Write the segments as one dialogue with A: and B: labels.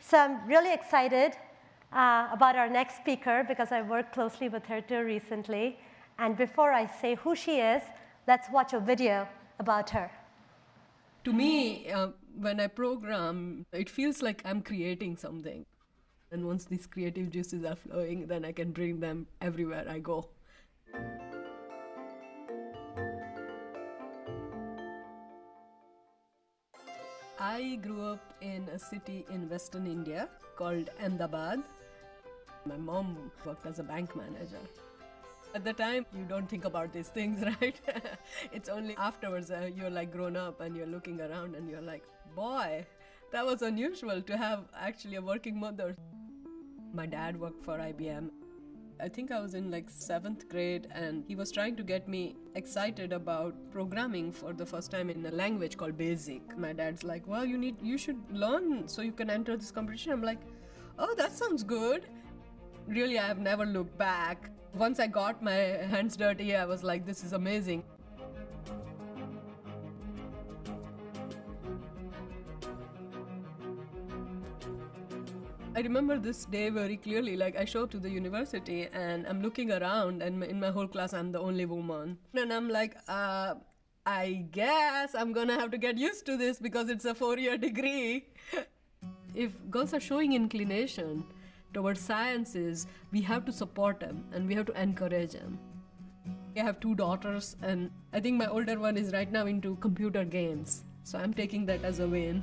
A: So I'm really excited about our next speaker because I worked closely with her too recently. And before I say who she is, let's watch a video about her.
B: To me, when I program, it feels like I'm creating something. And once these creative juices are flowing, then I can bring them everywhere I go. I grew up in a city in Western India called Ahmedabad. My mom worked as a bank manager. At the time, you don't think about these things, right? It's only afterwards you're like grown up and you're looking around and you're like, boy, that was unusual to have actually a working mother. My dad worked for IBM. I think I was in like 7th grade and he was trying to get me excited about programming for the first time in a language called BASIC. My dad's like, well, you should learn so you can enter this competition. I'm like, oh, that sounds good. Really, I have never looked back. Once I got my hands dirty, I was like, this is amazing. I remember this day very clearly. Like, I show up to the university and I'm looking around, and in my whole class, I'm the only woman. And I'm like, I guess I'm gonna have to get used to this because it's a 4-year degree. If girls are showing inclination towards sciences, we have to support them and we have to encourage them. I have 2 daughters, and I think my older one is right now into computer games. So I'm taking that as a win.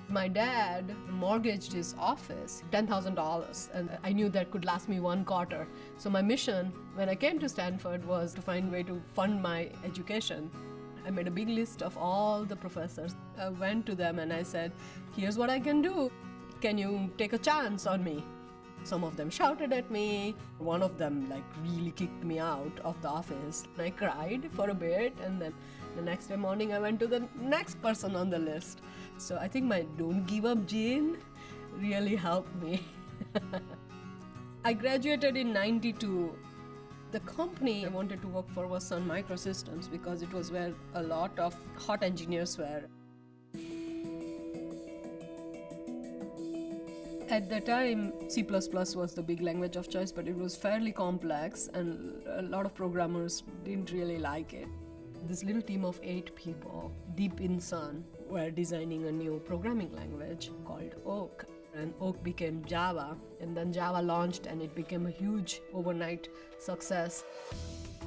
B: My dad mortgaged his office, $10,000, and I knew that could last me 1 quarter. So my mission when I came to Stanford was to find a way to fund my education. I made a big list of all the professors. I went to them and I said, here's what I can do. Can you take a chance on me? Some of them shouted at me. One of them like really kicked me out of the office. I cried for a bit, and then the next day morning I went to the next person on the list. So I think my don't give up gene really helped me. I graduated in '92. The company I wanted to work for was Sun Microsystems because it was where a lot of hot engineers were. At the time, C++ was the big language of choice, but it was fairly complex and a lot of programmers didn't really like it. This little team of 8 people deep in Sun were designing a new programming language called Oak. And Oak became Java, and then Java launched and it became a huge overnight success.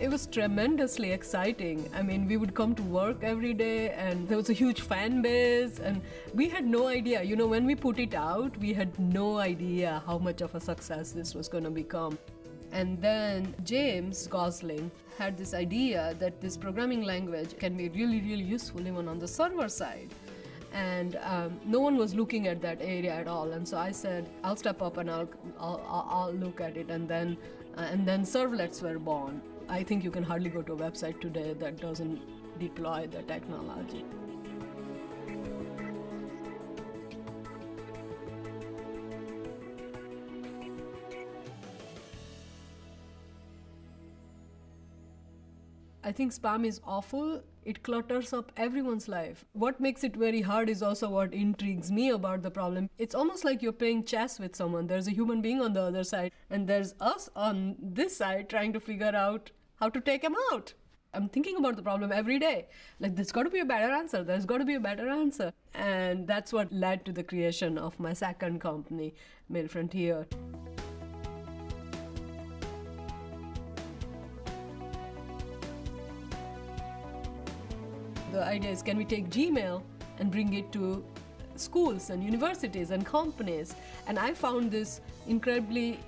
B: It was tremendously exciting. I mean, we would come to work every day and there was a huge fan base, and we had no idea. You know, when we put it out, we had no idea how much of a success this was going to become. And then James Gosling had this idea that this programming language can be really, really useful even on the server side. And no one was looking at that area at all. And so I said, I'll step up and I'll look at it. And then servlets were born. I think you can hardly go to a website today that doesn't deploy the technology. I think spam is awful. It clutters up everyone's life. What makes it very hard is also what intrigues me about the problem. It's almost like you're playing chess with someone. There's a human being on the other side, and there's us on this side trying to figure out how to take him out. I'm thinking about the problem every day. Like, there's got to be a better answer. There's got to be a better answer. And that's what led to the creation of my second company, Mail Frontier. The idea is, can we take Gmail and bring it to schools and universities and companies? And I found this incredibly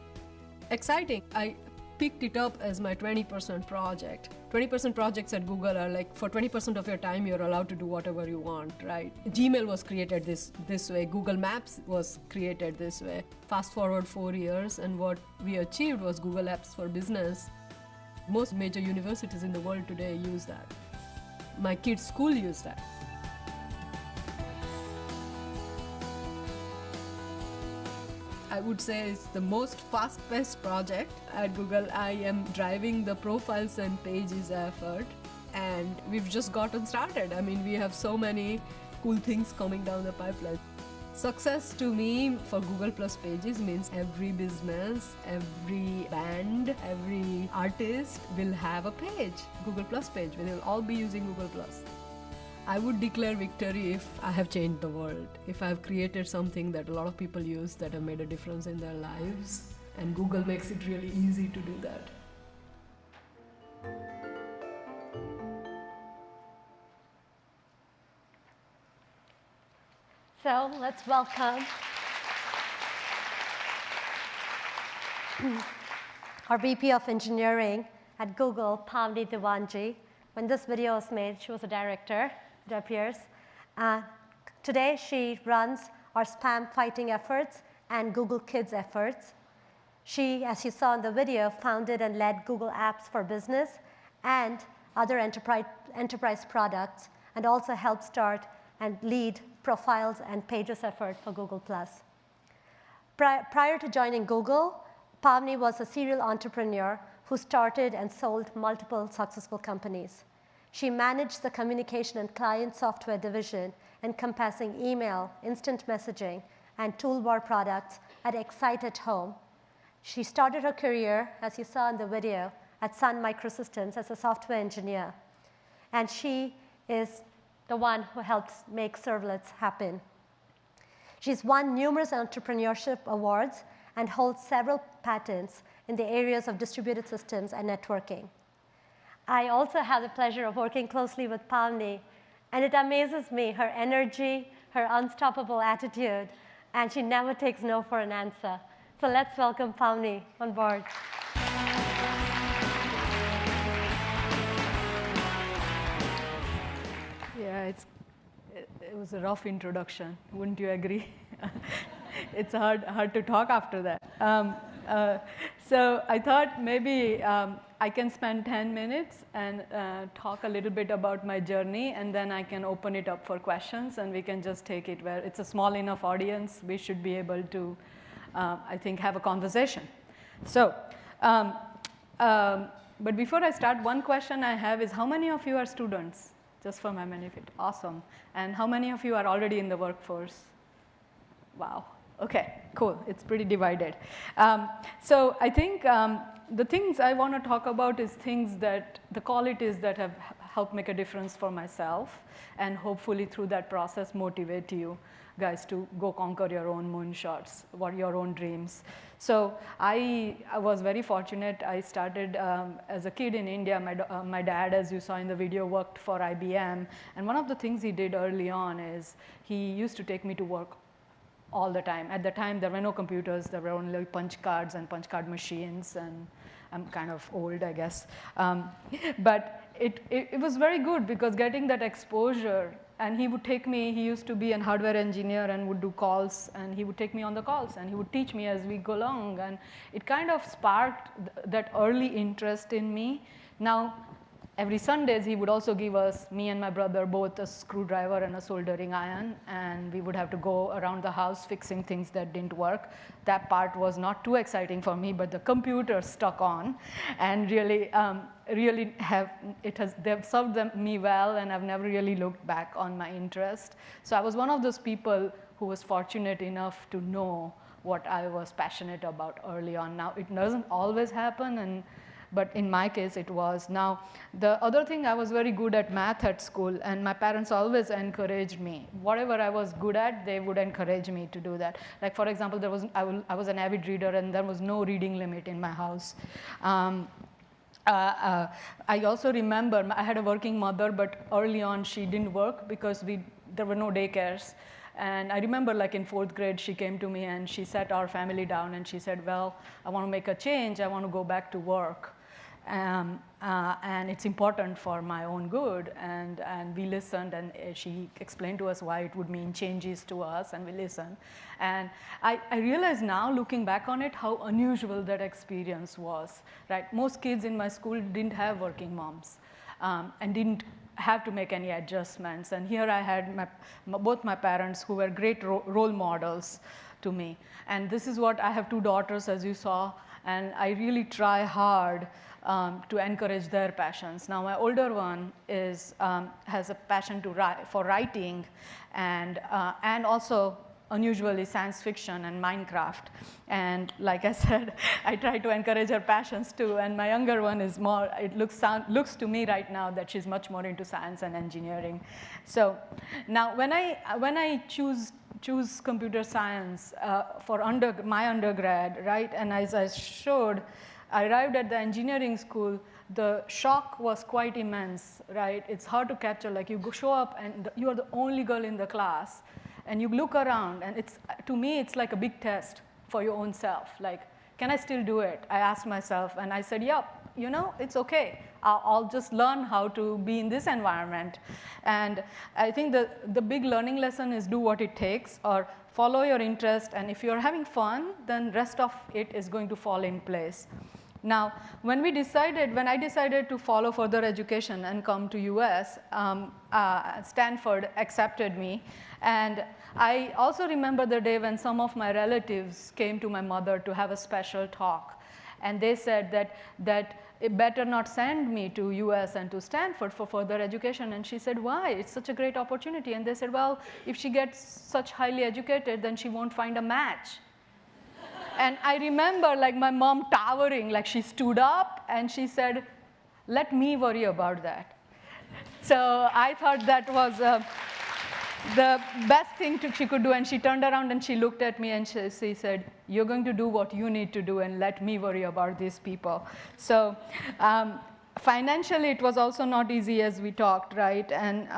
B: exciting. I picked it up as my 20% project. 20% projects at Google are like, for 20% of your time, you're allowed to do whatever you want, right? Gmail was created this way. Google Maps was created this way. Fast forward 4 years, and what we achieved was Google Apps for Business. Most major universities in the world today use that. My kids' school use that. I would say it's the most fast-paced project at Google. I am driving the profiles and pages effort. and we've just gotten started. I mean, we have so many cool things coming down the pipeline. Success to me for Google Plus pages means every business, every band, every artist will have a page, Google Plus page. They'll all be using Google Plus. I would declare victory if I have changed the world, if I have created something that a lot of people use that have made a difference in their lives, and Google makes it really easy to do that.
A: So let's welcome our VP of Engineering at Google, Pavni Diwanji. When this video was made, she was a director, it appears. Today, she runs our spam fighting efforts and Google Kids efforts. She, as you saw in the video, founded and led Google Apps for Business and other enterprise products, and also helped start and lead profiles and pages effort for Google+. Prior to joining Google, Pavni was a serial entrepreneur who started and sold multiple successful companies. She managed the communication and client software division encompassing email, instant messaging, and toolbar products at Excite@Home. She started her career, as you saw in the video, at Sun Microsystems as a software engineer. And she is the one who helps make servlets happen. She's won numerous entrepreneurship awards and holds several patents in the areas of distributed systems and networking. I also have the pleasure of working closely with Pavni, and it amazes me, her energy, her unstoppable attitude, and she never takes no for an answer. So let's welcome Pavni on board.
C: Yeah, it was a rough introduction. Wouldn't you agree? It's hard to talk after that. So I thought maybe I can spend 10 minutes and talk a little bit about my journey, and then I can open it up for questions, and we can just take it where it's a small enough audience. We should be able to, I think, have a conversation. So, but before I start, one question I have is, how many of you are students? Just for my benefit. Awesome. And how many of you are already in the workforce? Wow. Okay, cool. It's pretty divided. So I think the things I want to talk about is things that, the qualities that have helped make a difference for myself, and hopefully through that process motivate you guys to go conquer your own moonshots, your own dreams. So I was very fortunate. I started as a kid in India. My dad, as you saw in the video, worked for IBM. And one of the things he did early on is he used to take me to work all the time. At the time, there were no computers. There were only punch cards and punch card machines. And I'm kind of old, I guess. But it was very good because getting that exposure, and he would take me, he used to be an hardware engineer and would do calls, and he would take me on the calls, and he would teach me as we go along, and it kind of sparked that early interest in me. Now, every Sundays, he would also give us, me and my brother, both a screwdriver and a soldering iron, and we would have to go around the house fixing things that didn't work. That part was not too exciting for me, but the computer stuck on, and really, they've served me well, and I've never really looked back on my interest. So I was one of those people who was fortunate enough to know what I was passionate about early on. Now, it doesn't always happen, but in my case, it was. Now, the other thing, I was very good at math at school, and my parents always encouraged me. Whatever I was good at, they would encourage me to do that. Like, for example, I was an avid reader, and there was no reading limit in my house. I also remember, I had a working mother, but early on, she didn't work because there were no daycares. And I remember, like in 4th grade, she came to me and she sat our family down and she said, well, I want to make a change. I want to go back to work. And it's important for my own good. And we listened, and she explained to us why it would mean changes to us, and we listened. And I realize now, looking back on it, how unusual that experience was, right? Most kids in my school didn't have working moms and didn't have to make any adjustments. And here I had both my parents who were great role models to me. And this is what, I have 2 daughters, as you saw, and I really try hard to encourage their passions. Now, my older one has a passion for writing, and also unusually science fiction and Minecraft. And like I said, I try to encourage her passions too. And my younger one is more, it looks to me right now that she's much more into science and engineering. So now when I choose computer science for my undergrad, right, and as I showed, I arrived at the engineering school, the shock was quite immense, right? It's hard to capture, like you show up and you are the only girl in the class, and you look around, and to me, it's like a big test for your own self. Like, can I still do it? I asked myself, and I said, yep, it's okay. I'll just learn how to be in this environment. And I think the big learning lesson is do what it takes, or follow your interest, and if you're having fun, then rest of it is going to fall in place. Now, when I decided to follow further education and come to US, Stanford accepted me. And I also remember the day when some of my relatives came to my mother to have a special talk. And they said that it better not send me to US and to Stanford for further education. And she said, why? It's such a great opportunity. And they said, well, if she gets such highly educated, then she won't find a match. And I remember like my mom towering, like she stood up and she said, let me worry about that. So I thought that was the best thing she could do. And she turned around and she looked at me and she said, you're going to do what you need to do and let me worry about these people. So financially, it was also not easy as we talked, right? And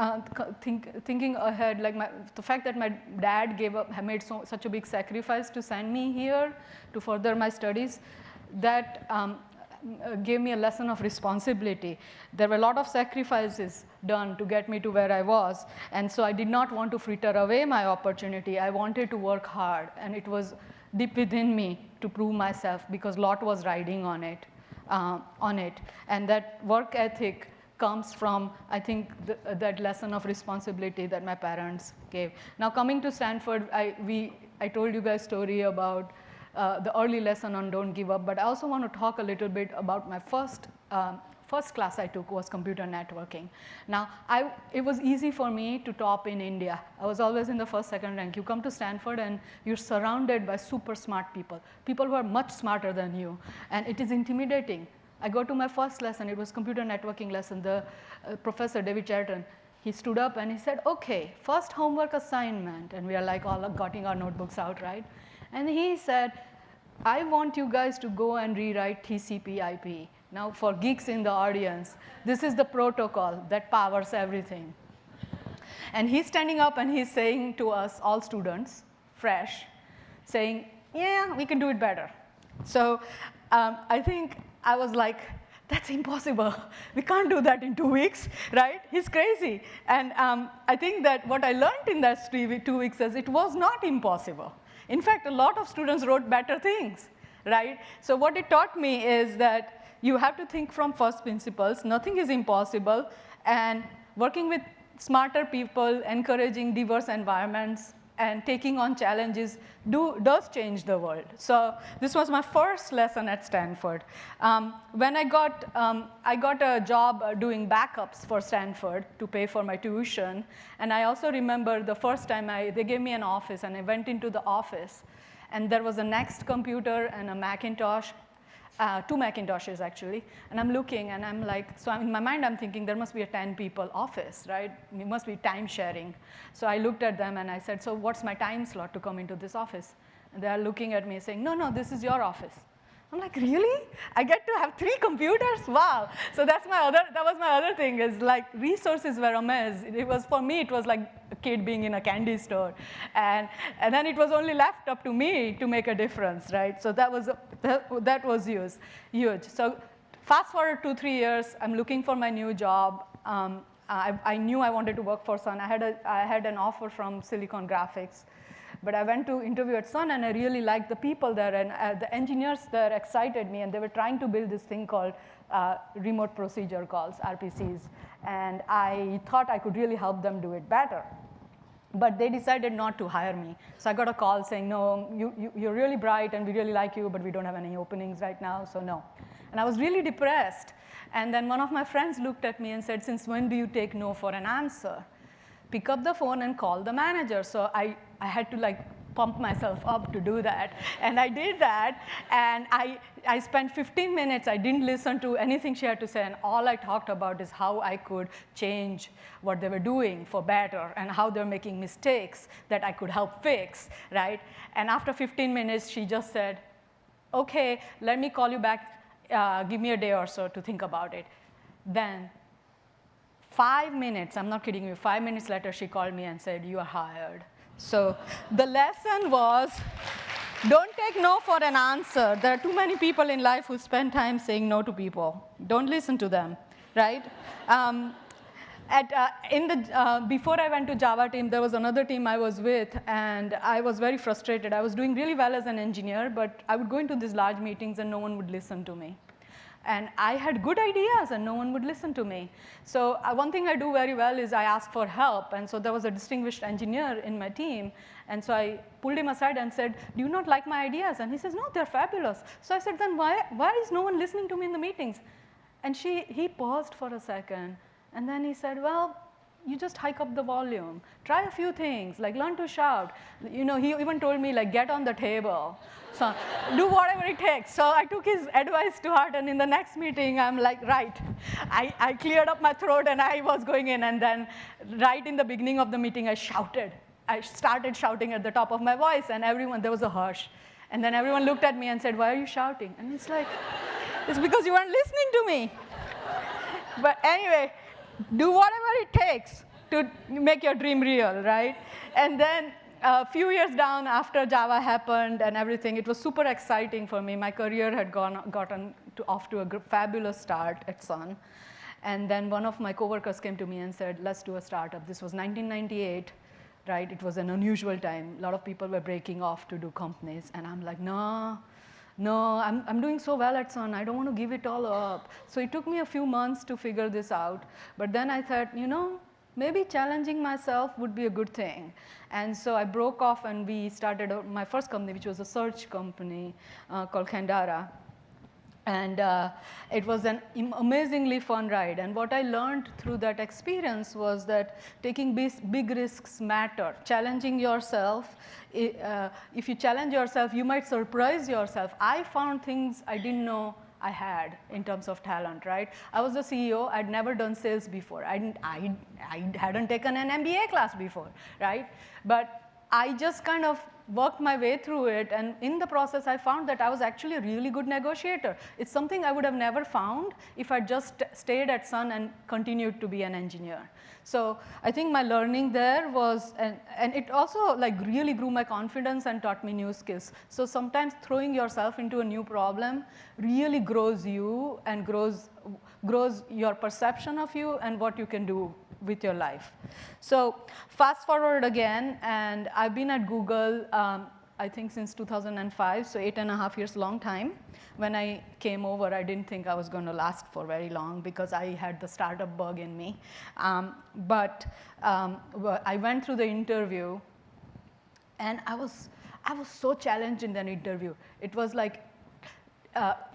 C: thinking ahead, like the fact that my dad made such a big sacrifice to send me here to further my studies, that gave me a lesson of responsibility. There were a lot of sacrifices done to get me to where I was, and so I did not want to fritter away my opportunity. I wanted to work hard, and it was deep within me to prove myself because a lot was riding on it. And that work ethic comes from, I think, that lesson of responsibility that my parents gave. Now, coming to Stanford, I told you guys a story about the early lesson on don't give up, but I also want to talk a little bit about my first class I took was computer networking. Now, it was easy for me to top in India. I was always in the first, second rank. You come to Stanford and you're surrounded by super smart people who are much smarter than you, and it is intimidating. I go to my first lesson, it was computer networking lesson. The professor, David Cherton, he stood up and he said, okay, first homework assignment, and we are like all getting our notebooks out, right? And he said, I want you guys to go and rewrite TCP/IP. Now, for geeks in the audience, this is the protocol that powers everything. And he's standing up and he's saying to us, all students, fresh, saying, yeah, we can do it better. So I think I was like, that's impossible. We can't do that in 2 weeks, right? He's crazy. And I think that what I learned in that 2 weeks is it was not impossible. In fact, a lot of students wrote better things, right? So what it taught me is that you have to think from first principles. Nothing is impossible. And working with smarter people, encouraging diverse environments, and taking on challenges does change the world. So this was my first lesson at Stanford. When I got a job doing backups for Stanford to pay for my tuition. And I also remember the first time they gave me an office, and I went into the office. And there was a Next computer and a Macintosh. 2 Macintoshes, actually. And I'm looking, and I'm like, so in my mind, I'm thinking there must be a 10-people office, right? It must be time sharing. So I looked at them, and I said, so what's my time slot to come into this office? And they're looking at me saying, no, this is your office. I'm like, really? I get to have 3 computers? Wow. So that was my other thing, is like resources were a mess. For me, it was like a kid being in a candy store. And then it was only left up to me to make a difference, right? So that was huge. So fast forward 2-3 years, I'm looking for my new job. I knew I wanted to work for Sun. I had an offer from Silicon Graphics. But I went to interview at Sun, and I really liked the people there, and the engineers there excited me, and they were trying to build this thing called remote procedure calls, RPCs, and I thought I could really help them do it better. But they decided not to hire me. So I got a call saying, no, you're really bright and we really like you, but we don't have any openings right now, so no. And I was really depressed. And then one of my friends looked at me and said, since when do you take no for an answer? Pick up the phone and call the manager. So I had to like pump myself up to do that. And I did that, and I spent 15 minutes. I didn't listen to anything she had to say, and all I talked about is how I could change what they were doing for better and how they're making mistakes that I could help fix, right? And after 15 minutes, she just said, okay, let me call you back. Give me a day or so to think about it. Then 5 minutes, I'm not kidding you, 5 minutes later, she called me and said, you are hired. So the lesson was, don't take no for an answer. There are too many people in life who spend time saying no to people. Don't listen to them, right? Before I went to Java team, there was another team I was with, and I was very frustrated. I was doing really well as an engineer, but I would go into these large meetings and no one would listen to me. And I had good ideas, and no one would listen to me. So one thing I do very well is I ask for help. And so there was a distinguished engineer in my team. And so I pulled him aside and said, do you not like my ideas? And he says, no, they're fabulous. So I said, then why is no one listening to me in the meetings? And he paused for a second. And then he said, well, you just hike up the volume. Try a few things, like learn to shout. You know, he even told me, like, get on the table. So do whatever it takes. So I took his advice to heart, and in the next meeting, I'm like, right. I cleared up my throat, and I was going in. And then right in the beginning of the meeting, I shouted. I started shouting at the top of my voice, and there was a hush. And then everyone looked at me and said, why are you shouting? And it's like, it's because you weren't listening to me. But anyway, do whatever it takes to make your dream real, right? And then a few years down after Java happened and everything, it was super exciting for me. My career had gotten off to a fabulous start at Sun. And then one of my coworkers came to me and said, let's do a startup. This was 1998, right? It was an unusual time. A lot of people were breaking off to do companies. And I'm like, no, I'm doing so well at Sun. I don't want to give it all up. So it took me a few months to figure this out. But then I thought, maybe challenging myself would be a good thing. And so I broke off, and we started my first company, which was a search company called Kandara. And it was an amazingly fun ride. And what I learned through that experience was that taking big risks matter. Challenging yourself, if you challenge yourself, you might surprise yourself. I found things I didn't know I had in terms of talent, right? I was the CEO. I'd never done sales before. I hadn't taken an MBA class before, right? But I just kind of worked my way through it, and in the process, I found that I was actually a really good negotiator. It's something I would have never found if I just stayed at Sun and continued to be an engineer. So I think my learning there was, and it also like really grew my confidence and taught me new skills. So sometimes throwing yourself into a new problem really grows you and grows your perception of you and what you can do with your life. So fast forward again, and I've been at Google, I think since 2005, so 8.5 years, long time. When I came over, I didn't think I was going to last for very long because I had the startup bug in me. But I went through the interview, and I was so challenged in that interview. It was like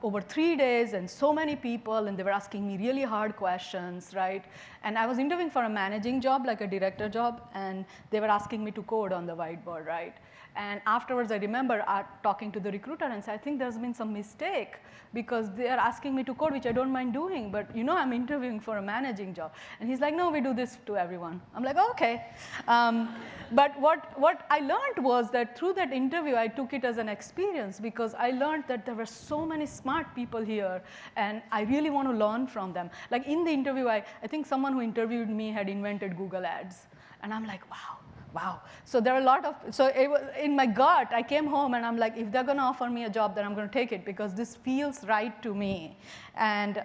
C: over 3 days and so many people, and they were asking me really hard questions, right? And I was interviewing for a managing job, like a director job, and they were asking me to code on the whiteboard, right? And afterwards, I remember talking to the recruiter and said, I think there's been some mistake because they are asking me to code, which I don't mind doing, but I'm interviewing for a managing job. And he's like, no, we do this to everyone. I'm like, okay. But what I learned was that through that interview, I took it as an experience because I learned that there were so many smart people here, and I really want to learn from them. Like in the interview, I think someone who interviewed me had invented Google Ads. And I'm like, wow. So there are a lot of, so it was, in my gut, I came home and I'm like, if they're going to offer me a job, then I'm going to take it because this feels right to me. And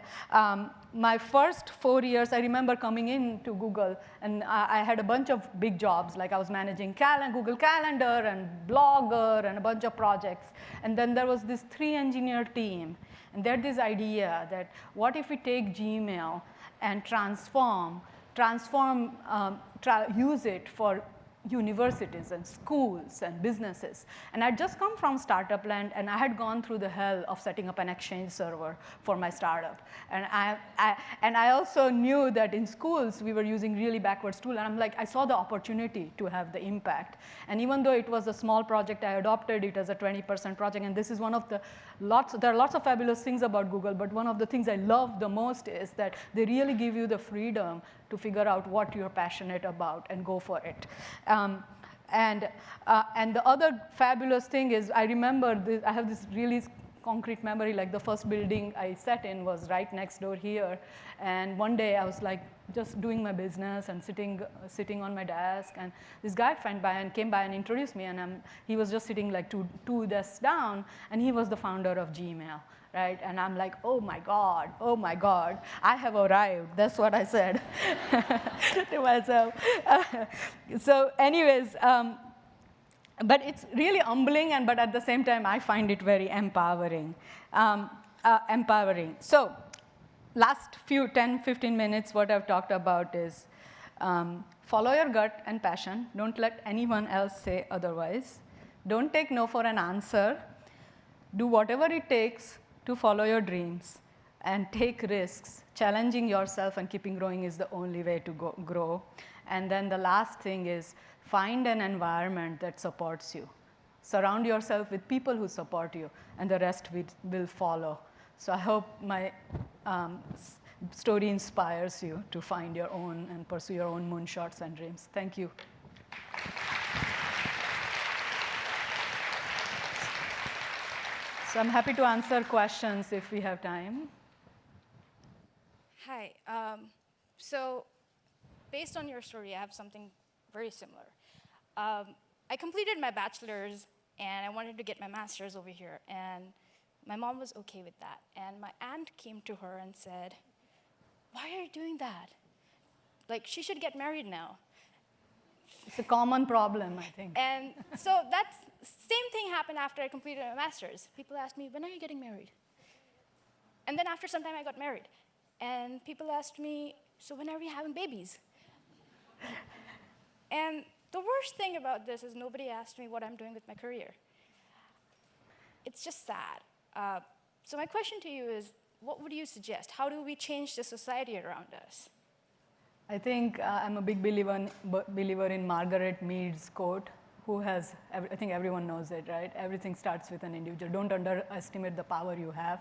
C: my first 4 years, I remember coming into Google, and I had a bunch of big jobs. Like I was managing Google Calendar and Blogger and a bunch of projects. And then there was this 3-engineer team. And they had this idea that what if we take Gmail and use it for universities and schools and businesses. And I'd just come from startup land, and I had gone through the hell of setting up an Exchange server for my startup. And I also knew that in schools we were using really backwards tools, and I'm like, I saw the opportunity to have the impact. And even though it was a small project, I adopted it as a 20% project. And this is one of the there are lots of fabulous things about Google, but one of the things I love the most is that they really give you the freedom to figure out what you're passionate about and go for it. And the other fabulous thing is, I remember I have this really concrete memory, like the first building I sat in was right next door here. And one day I was like just doing my business and sitting on my desk, and this guy came by and introduced me, and he was just sitting like two desks down, and he was the founder of Gmail. Right? And I'm like, oh my God, I have arrived. That's what I said to myself. So anyways, but it's really humbling, but at the same time, I find it very empowering. So last few 10, 15 minutes, what I've talked about is follow your gut and passion. Don't let anyone else say otherwise. Don't take no for an answer. Do whatever it takes to follow your dreams and take risks. Challenging yourself and keeping growing is the only way to grow. And then the last thing is find an environment that supports you. Surround yourself with people who support you, and the rest will follow. So I hope my story inspires you to find your own and pursue your own moonshots and dreams. Thank you. So I'm happy to answer questions if we have time.
D: Hi. So based on your story, I have something very similar. I completed my bachelor's, and I wanted to get my master's over here. And my mom was OK with that. And my aunt came to her and said, why are you doing that? Like, she should get married now.
C: It's a common problem, I think.
D: And so that's same thing happened after I completed my master's. People asked me, when are you getting married? And then after some time, I got married. And people asked me, so when are we having babies? And the worst thing about this is nobody asked me what I'm doing with my career. It's just sad. So my question to you is, what would you suggest? How do we change the society around us?
C: I think I'm a big believer in Margaret Mead's quote, who has, I think everyone knows it, right? Everything starts with an individual. Don't underestimate the power you have.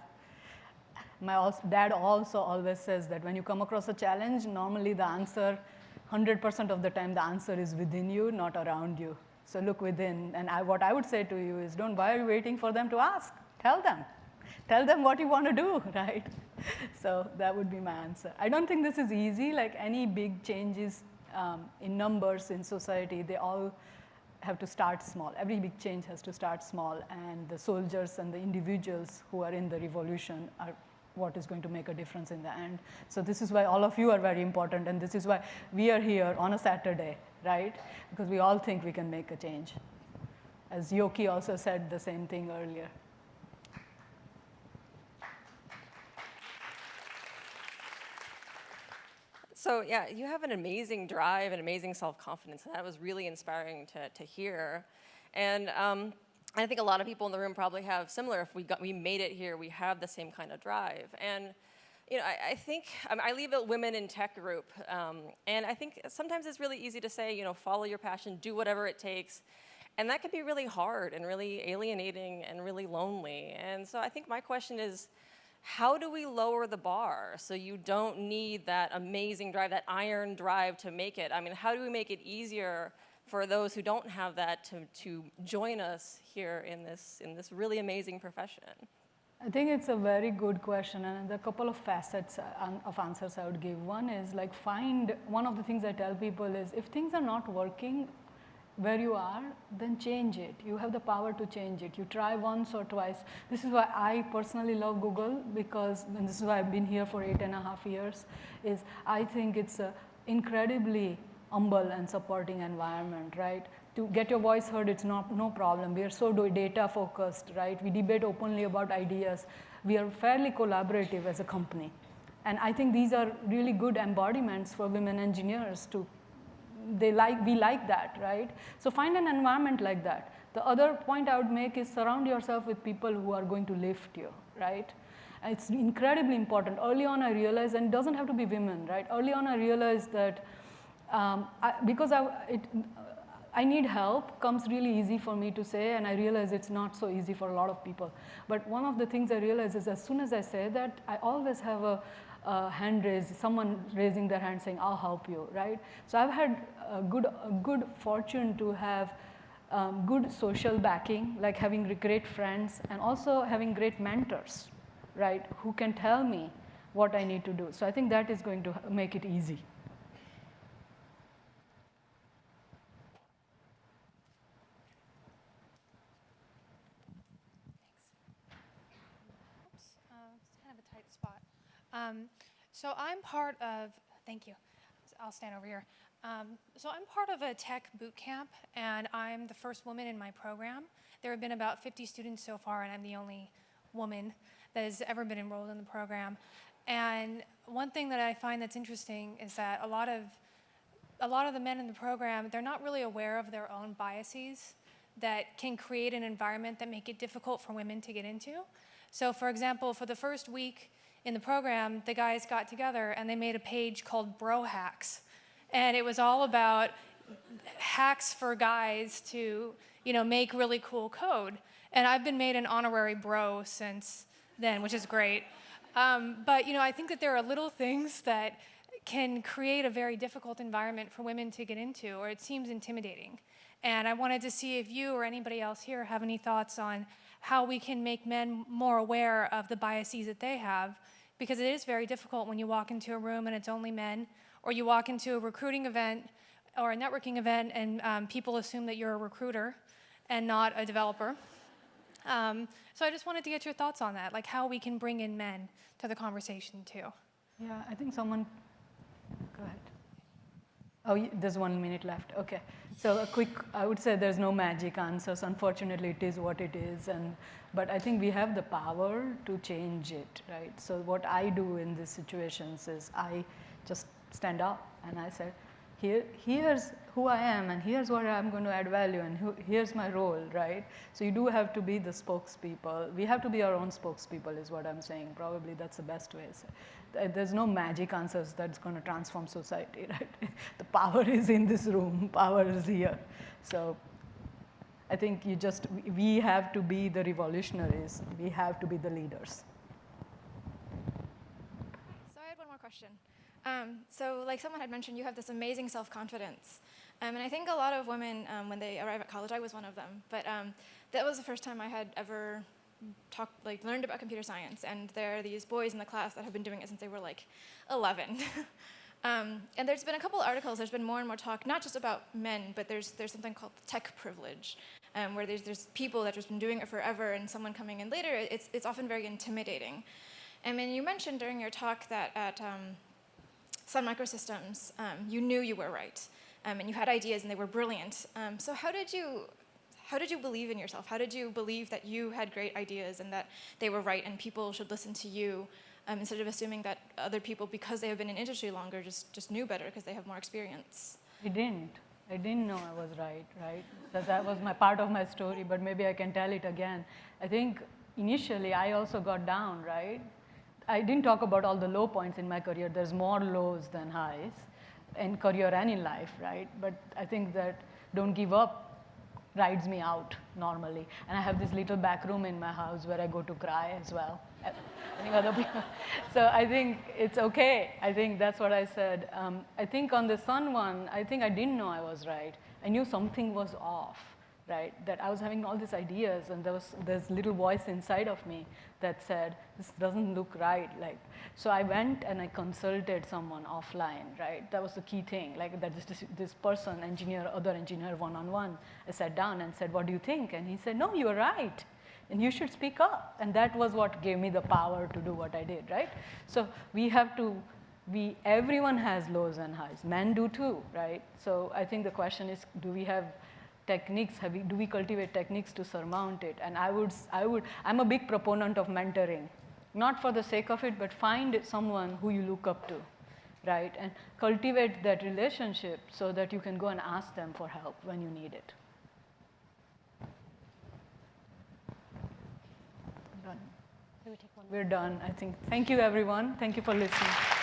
C: My dad also always says that when you come across a challenge, normally the answer, 100% of the time, the answer is within you, not around you. So look within. And what I would say to you is, why are you waiting for them to ask? Tell them. Tell them what you want to do, right? So that would be my answer. I don't think this is easy. Like any big changes in numbers in society, they all have to start small. Every big change has to start small. And the soldiers and the individuals who are in the revolution are what is going to make a difference in the end. So this is why all of you are very important. And this is why we are here on a Saturday, right? Because we all think we can make a change. As Yoki also said the same thing earlier.
E: So yeah, you have an amazing drive and amazing self-confidence, and that was really inspiring to hear. And I think a lot of people in the room probably have similar. If we made it here, we have the same kind of drive. And you know, I think I lead a women in tech group, and I think sometimes it's really easy to say, you know, follow your passion, do whatever it takes. And that can be really hard and really alienating and really lonely. And so I think my question is, how do we lower the bar so you don't need that amazing drive, that iron drive to make it? I mean, how do we make it easier for those who don't have that to join us here in this really amazing profession?
C: I think it's a very good question, and a couple of facets of answers I would give. One is like one of the things I tell people is, if things are not working where you are, then change it. You have the power to change it. You try once or twice. This is why I personally love Google, because, and this is why I've been here for 8.5 years, is I think it's an incredibly humble and supporting environment, right? To get your voice heard, it's no problem. We are so data focused, right? We debate openly about ideas. We are fairly collaborative as a company. And I think these are really good embodiments for women engineers to we like that, right? So find an environment like that. The other point I would make is surround yourself with people who are going to lift you, right? And it's incredibly important. Early on I realized, and it doesn't have to be women, right? Early on I realized that because I need help comes really easy for me to say, and I realize it's not so easy for a lot of people. But one of the things I realize is as soon as I say that, I always have a hand raised, someone raising their hand saying, I'll help you, right? So I've had a good fortune to have good social backing, like having great friends and also having great mentors, right, who can tell me what I need to do. So I think that is going to make it easy.
F: It's kind of a tight spot. So I'm part of, thank you, I'll stand over here. So I'm part of a tech boot camp, and I'm the first woman in my program. There have been about 50 students so far, and I'm the only woman that has ever been enrolled in the program. And one thing that I find that's interesting is that a lot of the men in the program, they're not really aware of their own biases that can create an environment that make it difficult for women to get into. So for example, for the first week in the program, the guys got together and they made a page called Bro Hacks. And it was all about hacks for guys to, make really cool code. And I've been made an honorary bro since then, which is great. But I think that there are little things that can create a very difficult environment for women to get into, or it seems intimidating. And I wanted to see if you or anybody else here have any thoughts on how we can make men more aware of the biases that they have, because it is very difficult when you walk into a room and it's only men, or you walk into a recruiting event or a networking event and people assume that you're a recruiter and not a developer. So I just wanted to get your thoughts on that, like how we can bring in men to the conversation too.
C: Yeah, I think someone, go ahead. Oh, there's 1 minute left, okay. So a quick, I would say there's no magic answers. Unfortunately, it is what it is. But I think we have the power to change it, right? So what I do in these situations is I just stand up and I say, here's who I am, and here's what I'm going to add value, and here's my role, right? So you do have to be the spokespeople. We have to be our own spokespeople is what I'm saying. Probably that's the best way. So there's no magic answers that's going to transform society, right? The power is in this room. Power is here. So I think we have to be the revolutionaries. We have to be the leaders.
D: So I had one more question. So like someone had mentioned, you have this amazing self-confidence. And I think a lot of women, when they arrive at college, I was one of them, but that was the first time I had ever learned about computer science. And there are these boys in the class that have been doing it since they were like 11. And there's been a couple articles, there's been more and more talk, not just about men, but there's something called tech privilege, where there's people that have just been doing it forever, and someone coming in later, it's often very intimidating. And then you mentioned during your talk that at Sun Microsystems, you knew you were right, and you had ideas and they were brilliant. So how did you believe in yourself? How did you believe that you had great ideas and that they were right and people should listen to you, instead of assuming that other people, because they have been in industry longer, just knew better because they have more experience?
C: I didn't know I was right? So that was part of my story, but maybe I can tell it again. I think initially I also got down, right? I didn't talk about all the low points in my career. There's more lows than highs in career and in life, right? But I think that don't give up rides me out normally. And I have this little back room in my house where I go to cry as well. So I think it's okay. I think that's what I said. I think on the Sun one, I think I didn't know I was right. I knew something was off, right? That I was having all these ideas, and there was this little voice inside of me that said, this doesn't look right. So I went and I consulted someone offline, right? That was the key thing. This person, other engineer, one-on-one. I sat down and said, what do you think? And he said, no, you're right. And you should speak up. And that was what gave me the power to do what I did, right? So everyone has lows and highs. Men do too, right? So I think the question is, do we have techniques, do we cultivate techniques to surmount it? And I'm a big proponent of mentoring. Not for the sake of it, but find someone who you look up to. right? And cultivate that relationship so that you can go and ask them for help when you need it. Done.
A: Can we take one?
C: We're done, I think. Thank you, everyone. Thank you for listening.